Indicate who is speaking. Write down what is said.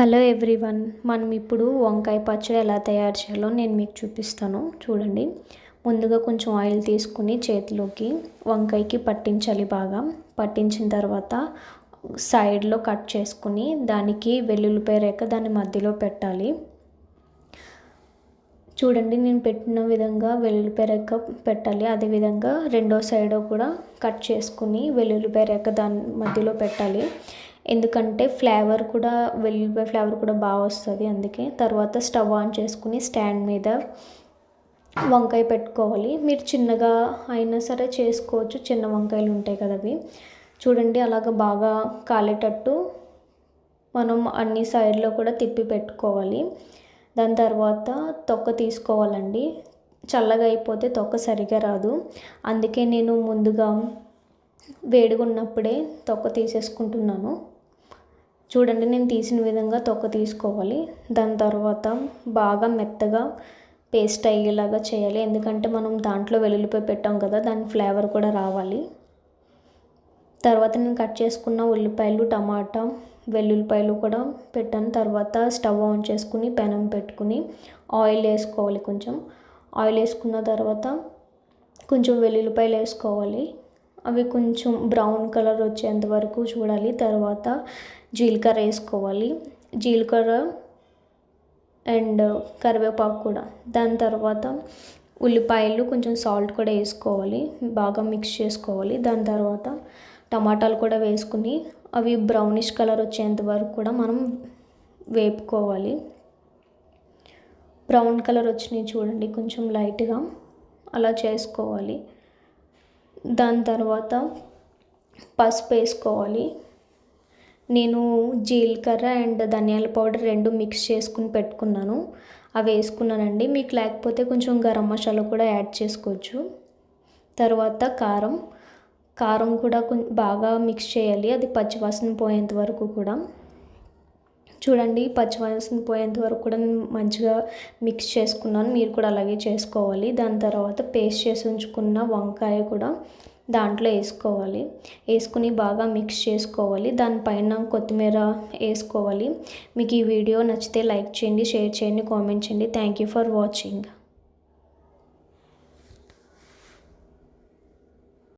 Speaker 1: Hello everyone, మనం ఇప్పుడు వంకాయ పచ్చడి ఎలా తయారు చేయాలో నేను మీకు చూపిస్తాను. చూడండి, ముందుగా కొంచెం ఆయిల్ తీసుకుని చేతిలోకి వంకాయకి పట్టించాలి. బాగా పట్టించిన తర్వాత సైడ్లో కట్ చేసుకుని దానికి వెల్లుల్లిపాయ రేఖ దాని మధ్యలో పెట్టాలి. చూడండి, నేను పెట్టిన విధంగా వెల్లుల్లిపాయ రేఖ పెట్టాలి. అదేవిధంగా రెండో సైడ్ కూడా కట్ చేసుకుని వెల్లుల్లిపాయ రేఖ దాని మధ్యలో పెట్టాలి. ఎందుకంటే వెల్లుల్లిపాయ ఫ్లేవర్ కూడా బాగా వస్తుంది. అందుకే తర్వాత స్టవ్ ఆన్ చేసుకుని స్టాండ్ మీద వంకాయ పెట్టుకోవాలి. మీరు చిన్నగా అయినా సరే చేసుకోవచ్చు, చిన్న వంకాయలు ఉంటాయి కదా అవి. చూడండి, అలాగ బాగా కాలేటట్టు మనం అన్ని సైడ్లో కూడా తిప్పి పెట్టుకోవాలి. దాని తర్వాత తొక్క తీసుకోవాలండి. చల్లగా అయిపోతే తొక్క సరిగా రాదు. అందుకే నేను ముందుగా వేడిగా ఉన్నప్పుడే తొక్క తీసేసుకుంటున్నాను. చూడండి, నేను తీసిన విధంగా తొక్క తీసుకోవాలి. దాని తర్వాత బాగా మెత్తగా పేస్ట్ అయ్యేలాగా చేయాలి. ఎందుకంటే మనం దాంట్లో వెల్లుల్లిపాయ పెట్టాం కదా, దాని ఫ్లేవర్ కూడా రావాలి. తర్వాత నేను కట్ చేసుకున్న ఉల్లిపాయలు, టమాటా, వెల్లుల్లిపాయలు కూడా పెట్టాను. తర్వాత స్టవ్ ఆన్ చేసుకుని పెనం పెట్టుకుని ఆయిల్ వేసుకోవాలి. కొంచెం ఆయిల్ వేసుకున్న తర్వాత కొంచెం వెల్లుల్లిపాయలు వేసుకోవాలి. అవి కొంచెం బ్రౌన్ కలర్ వచ్చేంత వరకు చూడాలి. తర్వాత జీలకర్ర వేసుకోవాలి. జీలకర్ర అండ్ కరివేపాకు కూడా. దాని తర్వాత ఉల్లిపాయలు, కొంచెం సాల్ట్ కూడా వేసుకోవాలి. బాగా మిక్స్ చేసుకోవాలి. దాని తర్వాత టమాటాలు కూడా వేసుకుని అవి బ్రౌనిష్ కలర్ వచ్చేంత వరకు కూడా మనం వేపుకోవాలి. బ్రౌన్ కలర్ వచ్చినాయి చూడండి, కొంచెం లైట్గా అలా చేసుకోవాలి. దాని తర్వాత పసుపు వేసుకోవాలి. నేను జీలకర్ర అండ్ ధనియాల పౌడర్ రెండు మిక్స్ చేసుకుని పెట్టుకున్నాను, అవి వేసుకున్నానండి. మీకు లేకపోతే కొంచెం గరం మసాలా కూడా యాడ్ చేసుకోవచ్చు. తర్వాత కారం కూడా బాగా మిక్స్ చేయాలి. అది పచ్చివాసన పోయేంత వరకు కూడా. చూడండి, పచ్చివాసన పోయేంత వరకు కూడా మంచిగా మిక్స్ చేసుకున్నాను. మీరు కూడా అలాగే చేసుకోవాలి. దాని తర్వాత పేస్ట్ చేసి ఉంచుకున్న వంకాయ కూడా దాంట్లో వేసుకుని బాగా మిక్స్ చేసుకోవాలి. దానిపైన కొత్తిమీర వేసుకోవాలి. మీకు ఈ వీడియో నచ్చితే లైక్ చేయండి, షేర్ చేయండి, కామెంట్ చేయండి. Thank you for watching.